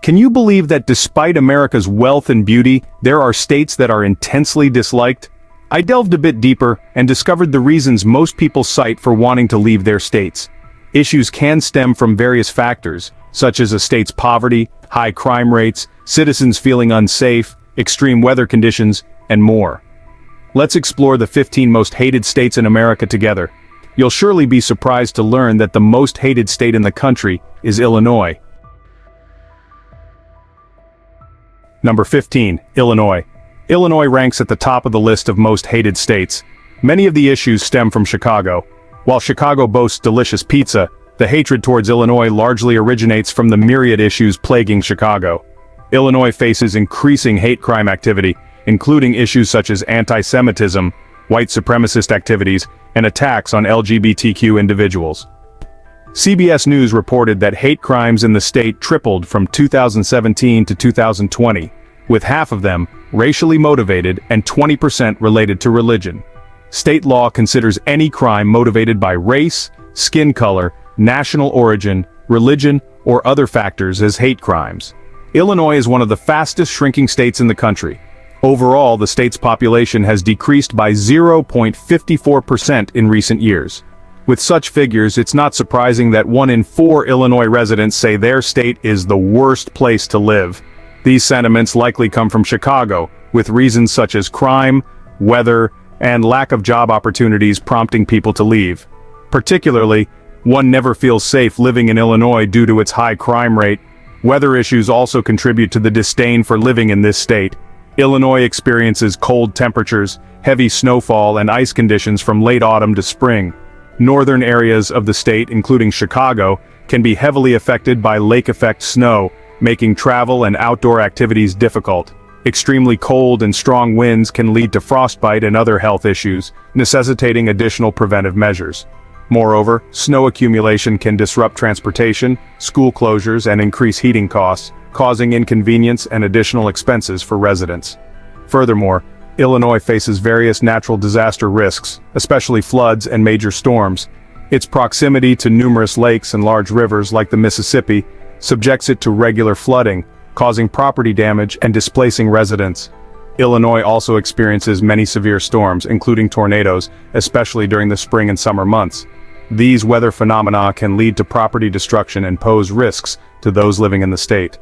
Can you believe that despite America's wealth and beauty, there are states that are intensely disliked? I delved a bit deeper and discovered the reasons most people cite for wanting to leave their states. Issues can stem from various factors, such as a state's poverty, high crime rates, citizens feeling unsafe, extreme weather conditions, and more. Let's explore the 15 most hated states in America together. You'll surely be surprised to learn that the most hated state in the country is Illinois. Number 15, Illinois. Illinois ranks at the top of the list of most hated states. Many of the issues stem from Chicago. While Chicago boasts delicious pizza, the hatred towards Illinois largely originates from the myriad issues plaguing Chicago. Illinois faces increasing hate crime activity, including issues such as anti-Semitism, white supremacist activities, and attacks on LGBTQ individuals. CBS News reported that hate crimes in the state tripled from 2017 to 2020, with half of them racially motivated and 20% related to religion. State law considers any crime motivated by race, skin color, national origin, religion, or other factors as hate crimes. Illinois is one of the fastest shrinking states in the country. Overall, the state's population has decreased by 0.54% in recent years. With such figures, it's not surprising that 1 in 4 Illinois residents say their state is the worst place to live. These sentiments likely come from Chicago, with reasons such as crime, weather, and lack of job opportunities prompting people to leave. Particularly, one never feels safe living in Illinois due to its high crime rate. Weather issues also contribute to the disdain for living in this state. Illinois experiences cold temperatures, heavy snowfall and ice conditions from late autumn to spring. Northern areas of the state, including Chicago, can be heavily affected by lake-effect snow, making travel and outdoor activities difficult. Extremely cold and strong winds can lead to frostbite and other health issues, necessitating additional preventive measures. Moreover, snow accumulation can disrupt transportation, school closures, and increase heating costs, causing inconvenience and additional expenses for residents. Furthermore, Illinois faces various natural disaster risks, especially floods and major storms. Its proximity to numerous lakes and large rivers like the Mississippi subjects it to regular flooding, causing property damage and displacing residents. Illinois also experiences many severe storms, including tornadoes, especially during the spring and summer months. These weather phenomena can lead to property destruction and pose risks to those living in the state.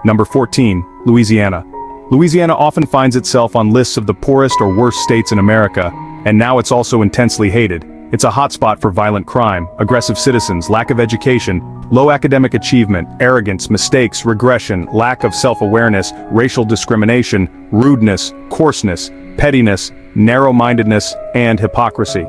Number 14, Louisiana. Louisiana often finds itself on lists of the poorest or worst states in America, and now it's also intensely hated. It's a hotspot for violent crime, aggressive citizens, lack of education, low academic achievement, arrogance, mistakes, regression, lack of self-awareness, racial discrimination, rudeness, coarseness, pettiness, narrow-mindedness, and hypocrisy.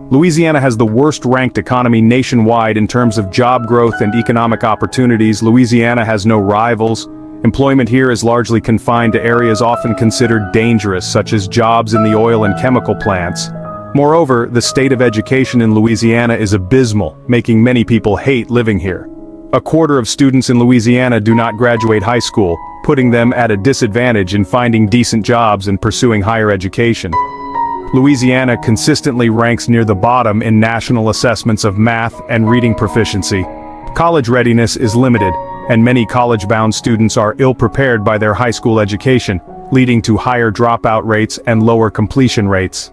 Louisiana has the worst-ranked economy nationwide in terms of job growth and economic opportunities. Louisiana has no rivals. Employment here is largely confined to areas often considered dangerous, such as jobs in the oil and chemical plants. Moreover, the state of education in Louisiana is abysmal, making many people hate living here. A quarter of students in Louisiana do not graduate high school, putting them at a disadvantage in finding decent jobs and pursuing higher education. Louisiana consistently ranks near the bottom in national assessments of math and reading proficiency. College readiness is limited, and many college-bound students are ill-prepared by their high school education, leading to higher dropout rates and lower completion rates.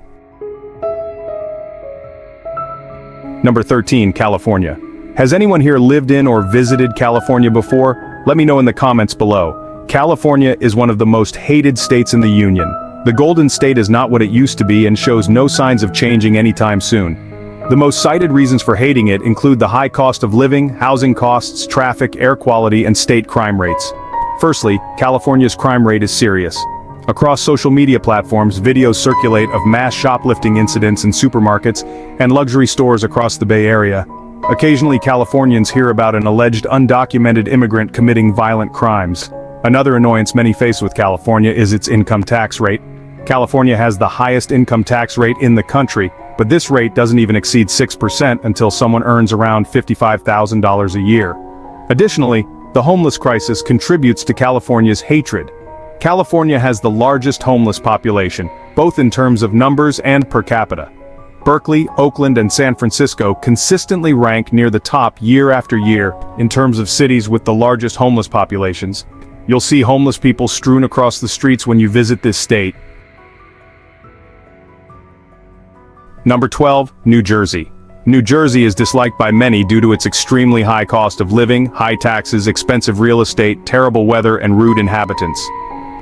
Number 13, California. Has anyone here lived in or visited California before? Let me know in the comments below. California is one of the most hated states in the Union. The Golden State is not what it used to be and shows no signs of changing anytime soon. The most cited reasons for hating it include the high cost of living, housing costs, traffic, air quality, and state crime rates. Firstly, California's crime rate is serious. Across social media platforms, videos circulate of mass shoplifting incidents in supermarkets and luxury stores across the Bay Area. Occasionally, Californians hear about an alleged undocumented immigrant committing violent crimes. Another annoyance many face with California is its income tax rate. California has the highest income tax rate in the country, but this rate doesn't even exceed 6% until someone earns around $55,000 a year. Additionally, the homeless crisis contributes to California's hatred. California has the largest homeless population, both in terms of numbers and per capita. Berkeley, Oakland, and San Francisco consistently rank near the top year after year in terms of cities with the largest homeless populations. You'll see homeless people strewn across the streets when you visit this state. Number 12, New Jersey. New Jersey is disliked by many due to its extremely high cost of living, high taxes, expensive real estate, terrible weather, and rude inhabitants.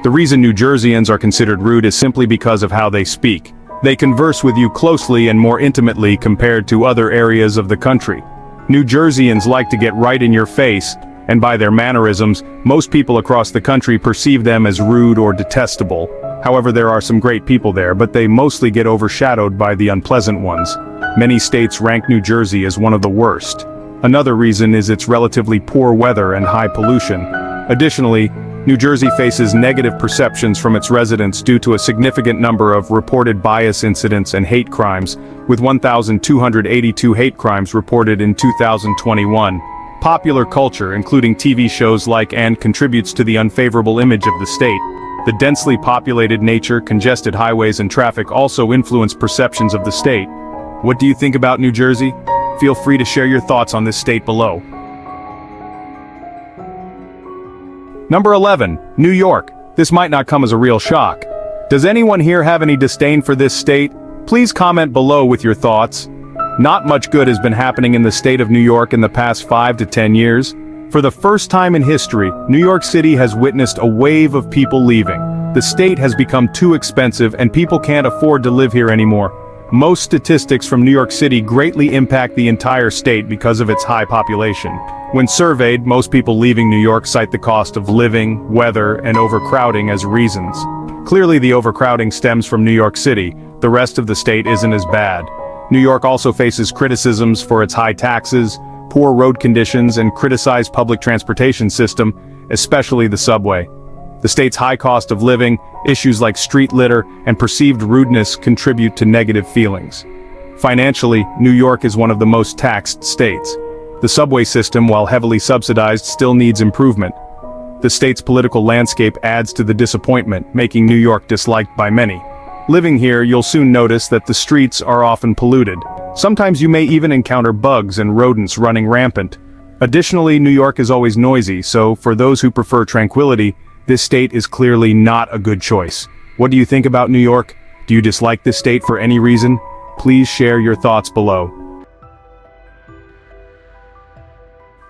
The reason New Jerseyans are considered rude is simply because of how they speak. They converse with you closely and more intimately compared to other areas of the country. New Jerseyans like to get right in your face, and by their mannerisms, most people across the country perceive them as rude or detestable. However, there are some great people there, but they mostly get overshadowed by the unpleasant ones. Many states rank New Jersey as one of the worst. Another reason is its relatively poor weather and high pollution. Additionally, New Jersey faces negative perceptions from its residents due to a significant number of reported bias incidents and hate crimes, with 1,282 hate crimes reported in 2021. Popular culture, including TV shows like and contributes to the unfavorable image of the state. The densely populated nature, congested highways, and traffic also influence perceptions of the state. What do you think about New Jersey? Feel free to share your thoughts on this state below. Number 11, New York. This might not come as a real shock. Does anyone here have any disdain for this state? Please comment below with your thoughts. Not much good has been happening in the state of New York in the past 5 to 10 years. For the first time in history, New York City has witnessed a wave of people leaving. The state has become too expensive and people can't afford to live here anymore. Most statistics from New York City greatly impact the entire state because of its high population. When surveyed, most people leaving New York cite the cost of living, weather, and overcrowding as reasons. Clearly the overcrowding stems from New York City. The rest of the state isn't as bad. New York also faces criticisms for its high taxes, poor road conditions, and criticized public transportation system, especially the subway. The state's high cost of living, issues like street litter, and perceived rudeness contribute to negative feelings. Financially, New York is one of the most taxed states. The subway system, while heavily subsidized, still needs improvement. The state's political landscape adds to the disappointment, making New York disliked by many. Living here, you'll soon notice that the streets are often polluted. Sometimes you may even encounter bugs and rodents running rampant. Additionally, New York is always noisy, so for those who prefer tranquility, this state is clearly not a good choice. What do you think about New York? Do you dislike this state for any reason? Please share your thoughts below.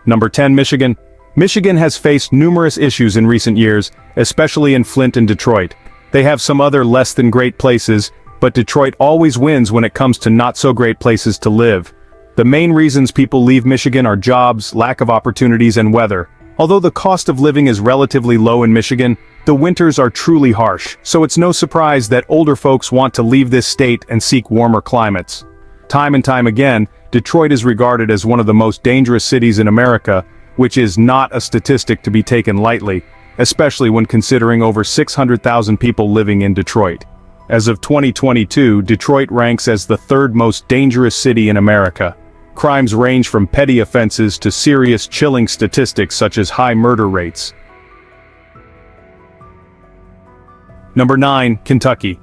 Number 10, Michigan. Michigan has faced numerous issues in recent years, especially in Flint and Detroit. They have some other less than great places, but Detroit always wins when it comes to not so great places to live. The main reasons people leave Michigan are jobs, lack of opportunities, and weather. Although the cost of living is relatively low in Michigan, the winters are truly harsh, so it's no surprise that older folks want to leave this state and seek warmer climates. Time and time again, Detroit is regarded as one of the most dangerous cities in America, which is not a statistic to be taken lightly, especially when considering over 600,000 people living in Detroit. As of 2022, Detroit ranks as the third most dangerous city in America. Crimes range from petty offenses to serious chilling statistics such as high murder rates. Number 9, Kentucky.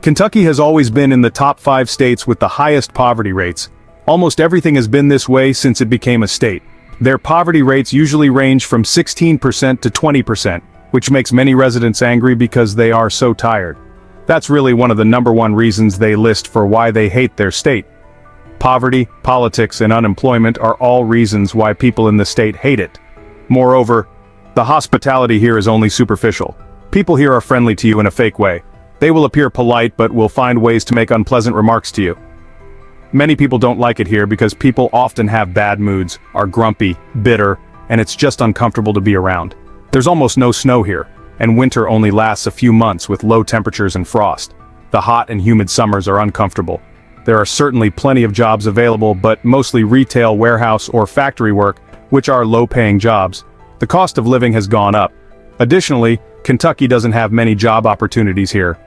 Kentucky has always been in the top 5 states with the highest poverty rates. Almost everything has been this way since it became a state. Their poverty rates usually range from 16% to 20%, which makes many residents angry because they are so tired. That's really one of the number one reasons they list for why they hate their state. Poverty, politics, and unemployment are all reasons why people in the state hate it. Moreover, the hospitality here is only superficial. People here are friendly to you in a fake way. They will appear polite but will find ways to make unpleasant remarks to you. Many people don't like it here because people often have bad moods, are grumpy, bitter, and it's just uncomfortable to be around. There's almost no snow here, and winter only lasts a few months with low temperatures and frost. The hot and humid summers are uncomfortable. There are certainly plenty of jobs available, but mostly retail, warehouse, or factory work, which are low-paying jobs. The cost of living has gone up. Additionally, Kentucky doesn't have many job opportunities here.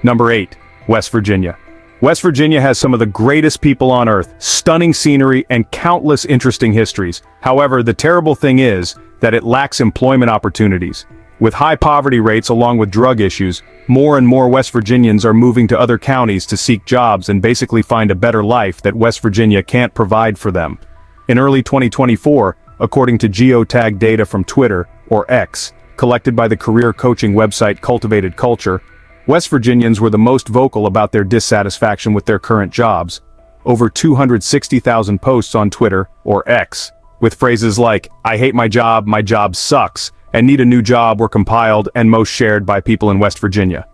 Number 8. West Virginia. West Virginia has some of the greatest people on earth, stunning scenery, and countless interesting histories. However, the terrible thing is that it lacks employment opportunities. With high poverty rates along with drug issues, more and more West Virginians are moving to other counties to seek jobs and basically find a better life that West Virginia can't provide for them. In early 2024, according to geotag data from Twitter, or X, collected by the career coaching website Cultivated Culture, West Virginians were the most vocal about their dissatisfaction with their current jobs. Over 260,000 posts on Twitter, or X, with phrases like, "I hate my job sucks," and "need a new job" were compiled and most shared by people in West Virginia.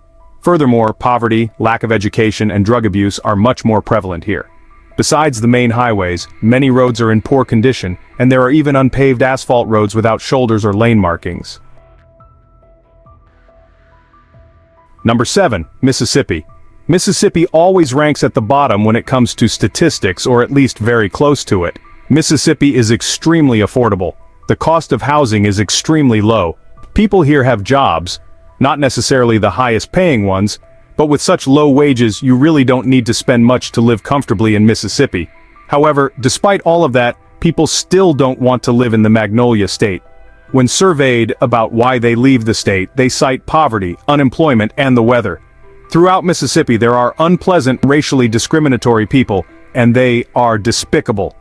Furthermore, poverty, lack of education, and drug abuse are much more prevalent here. Besides the main highways, many roads are in poor condition, and there are even unpaved asphalt roads without shoulders or lane markings. Number 7. Mississippi. Mississippi always ranks at the bottom when it comes to statistics, or at least very close to it. Mississippi is extremely affordable. The cost of housing is extremely low. People here have jobs, not necessarily the highest paying ones, but with such low wages you really don't need to spend much to live comfortably in Mississippi. However, despite all of that, people still don't want to live in the Magnolia State. When surveyed about why they leave the state, they cite poverty, unemployment, and the weather. Throughout Mississippi there are unpleasant, racially discriminatory people, and they are despicable.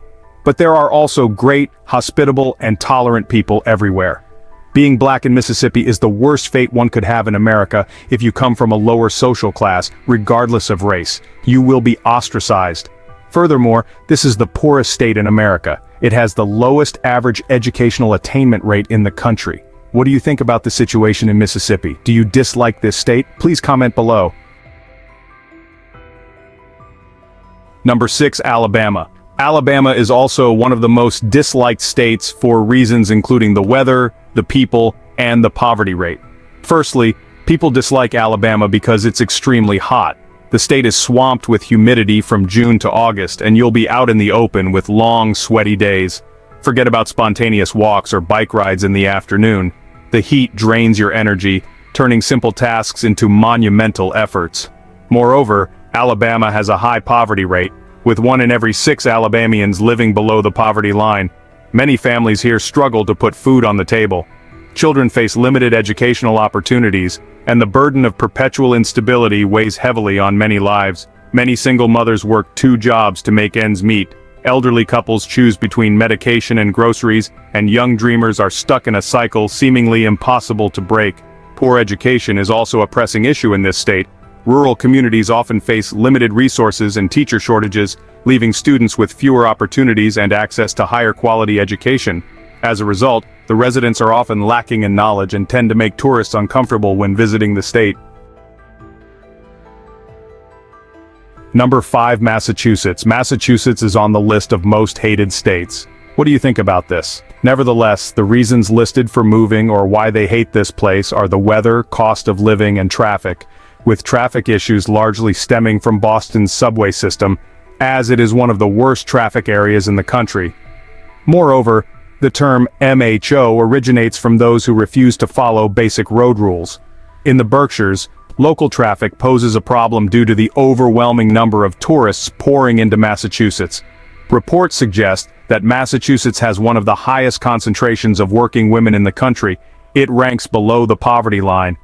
But there are also great, hospitable, and tolerant people everywhere. Being black in Mississippi is the worst fate one could have in America if you come from a lower social class, regardless of race. You will be ostracized. Furthermore, this is the poorest state in America. It has the lowest average educational attainment rate in the country. What do you think about the situation in Mississippi? Do you dislike this state? Please comment below. Number 6. Alabama. Alabama is also one of the most disliked states for reasons including the weather, the people, and the poverty rate. Firstly, people dislike Alabama because it's extremely hot. The state is swamped with humidity from June to August, and you'll be out in the open with long, sweaty days. Forget about spontaneous walks or bike rides in the afternoon. The heat drains your energy, turning simple tasks into monumental efforts. Moreover, Alabama has a high poverty rate, with 1 in every 6 Alabamians living below the poverty line. Many families here struggle to put food on the table. Children face limited educational opportunities, and the burden of perpetual instability weighs heavily on many lives. Many single mothers work 2 jobs to make ends meet. Elderly couples choose between medication and groceries, and young dreamers are stuck in a cycle seemingly impossible to break. Poor education is also a pressing issue in this state. Rural communities often face limited resources and teacher shortages, leaving students with fewer opportunities and access to higher quality education. As a result, the residents are often lacking in knowledge and tend to make tourists uncomfortable when visiting the state. Number 5. Massachusetts. Massachusetts is on the list of most hated states. What do you think about this? Nevertheless, the reasons listed for moving or why they hate this place are the weather, cost of living, and traffic, with traffic issues largely stemming from Boston's subway system, as it is one of the worst traffic areas in the country. Moreover, the term MHO originates from those who refuse to follow basic road rules. In the Berkshires, local traffic poses a problem due to the overwhelming number of tourists pouring into Massachusetts. Reports suggest that Massachusetts has one of the highest concentrations of working women in the country. It ranks below the poverty line.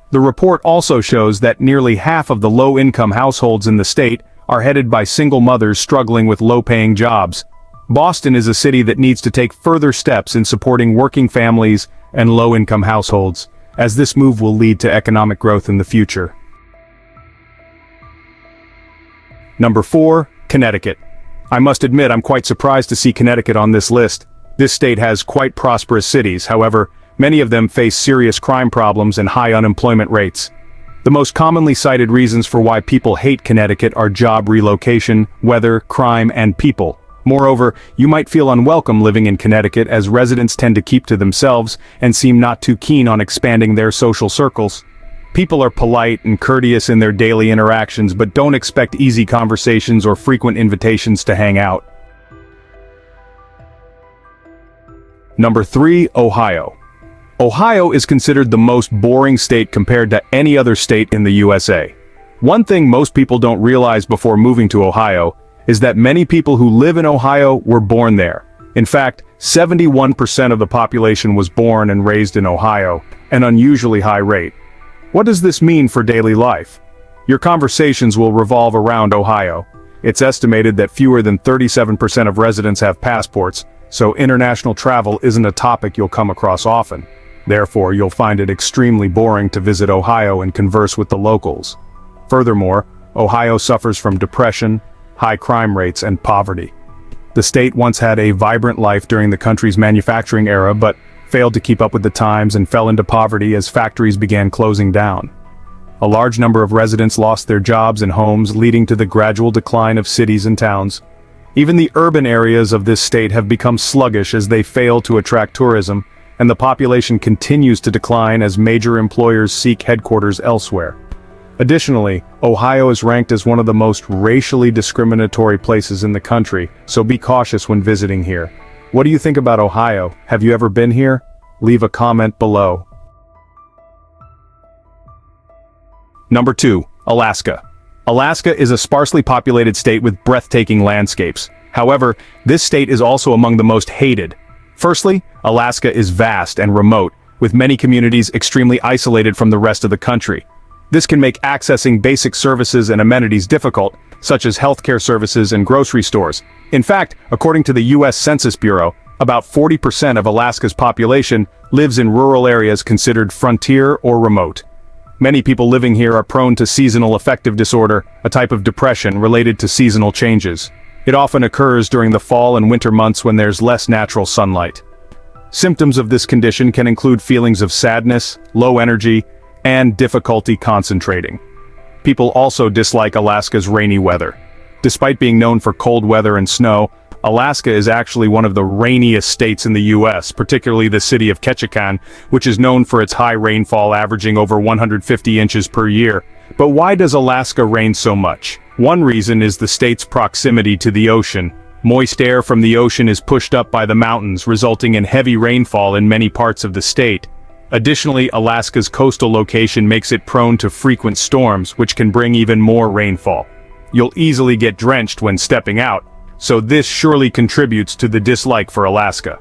The report also shows that nearly half of the low-income households in the state are headed by single mothers struggling with low-paying jobs. Boston is a city that needs to take further steps in supporting working families and low-income households, as this move will lead to economic growth in the future. Number 4. Connecticut. I must admit I'm quite surprised to see Connecticut on this list. This state has quite prosperous cities, however, many of them face serious crime problems and high unemployment rates. The most commonly cited reasons for why people hate Connecticut are job relocation, weather, crime, and people. Moreover, you might feel unwelcome living in Connecticut as residents tend to keep to themselves and seem not too keen on expanding their social circles. People are polite and courteous in their daily interactions, but don't expect easy conversations or frequent invitations to hang out. Number 3. Ohio. Ohio is considered the most boring state compared to any other state in the USA. One thing most people don't realize before moving to Ohio is that many people who live in Ohio were born there. In fact, 71% of the population was born and raised in Ohio, an unusually high rate. What does this mean for daily life? Your conversations will revolve around Ohio. It's estimated that fewer than 37% of residents have passports, so international travel isn't a topic you'll come across often. Therefore, you'll find it extremely boring to visit Ohio and converse with the locals. Furthermore, Ohio suffers from depression, high crime rates, and poverty. The state once had a vibrant life during the country's manufacturing era, but failed to keep up with the times and fell into poverty as factories began closing down. A large number of residents lost their jobs and homes, leading to the gradual decline of cities and towns. Even the urban areas of this state have become sluggish as they fail to attract tourism, and the population continues to decline as major employers seek headquarters elsewhere. Additionally, Ohio is ranked as one of the most racially discriminatory places in the country, so be cautious when visiting here. What do you think about Ohio? Have you ever been here? Leave a comment below. Number 2. Alaska. Alaska is a sparsely populated state with breathtaking landscapes. However, this state is also among the most hated. Firstly, Alaska is vast and remote, with many communities extremely isolated from the rest of the country. This can make accessing basic services and amenities difficult, such as healthcare services and grocery stores. In fact, according to the U.S. Census Bureau, about 40% of Alaska's population lives in rural areas considered frontier or remote. Many people living here are prone to seasonal affective disorder, a type of depression related to seasonal changes. It often occurs during the fall and winter months when there's less natural sunlight. Symptoms of this condition can include feelings of sadness, low energy, and difficulty concentrating. People also dislike Alaska's rainy weather. Despite being known for cold weather and snow, Alaska is actually one of the rainiest states in the U.S., particularly the city of Ketchikan, which is known for its high rainfall averaging over 150 inches per year. But why does Alaska rain so much? One reason is the state's proximity to the ocean. Moist air from the ocean is pushed up by the mountains, resulting in heavy rainfall in many parts of the state. Additionally, Alaska's coastal location makes it prone to frequent storms, which can bring even more rainfall. You'll easily get drenched when stepping out, so this surely contributes to the dislike for Alaska.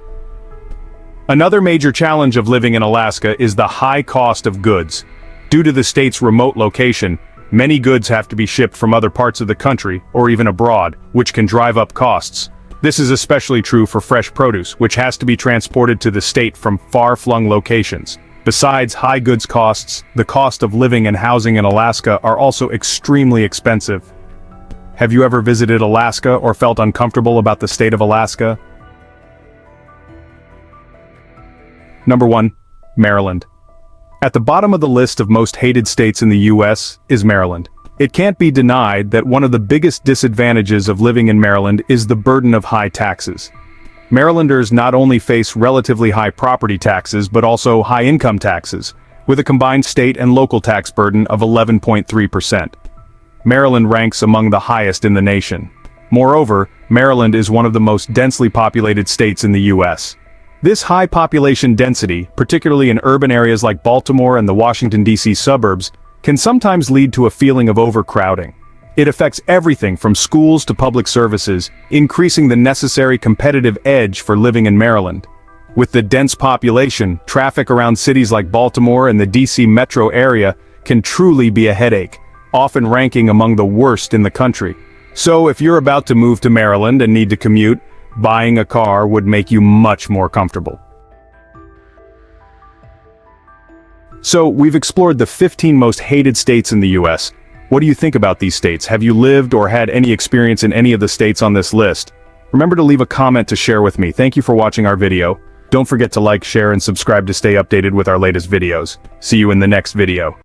Another major challenge of living in Alaska is the high cost of goods. Due to the state's remote location, many goods have to be shipped from other parts of the country, or even abroad, which can drive up costs. This is especially true for fresh produce, which has to be transported to the state from far-flung locations. Besides high goods costs, the cost of living and housing in Alaska are also extremely expensive. Have you ever visited Alaska or felt uncomfortable about the state of Alaska? Number 1. Maryland. At the bottom of the list of most hated states in the U.S. is Maryland. It can't be denied that one of the biggest disadvantages of living in Maryland is the burden of high taxes. Marylanders not only face relatively high property taxes but also high income taxes, with a combined state and local tax burden of 11.3%. Maryland ranks among the highest in the nation. Moreover, Maryland is one of the most densely populated states in the U.S. This high population density, particularly in urban areas like Baltimore and the Washington, D.C. suburbs, can sometimes lead to a feeling of overcrowding. It affects everything from schools to public services, increasing the necessary competitive edge for living in Maryland. With the dense population, traffic around cities like Baltimore and the D.C. metro area can truly be a headache, often ranking among the worst in the country. So if you're about to move to Maryland and need to commute, buying a car would make you much more comfortable. So, we've explored the 15 most hated states in the U.S. What do you think about these states? Have you lived or had any experience in any of the states on this list? Remember to leave a comment to share with me. Thank you for watching our video. Don't forget to like, share, and subscribe to stay updated with our latest videos. See you in the next video.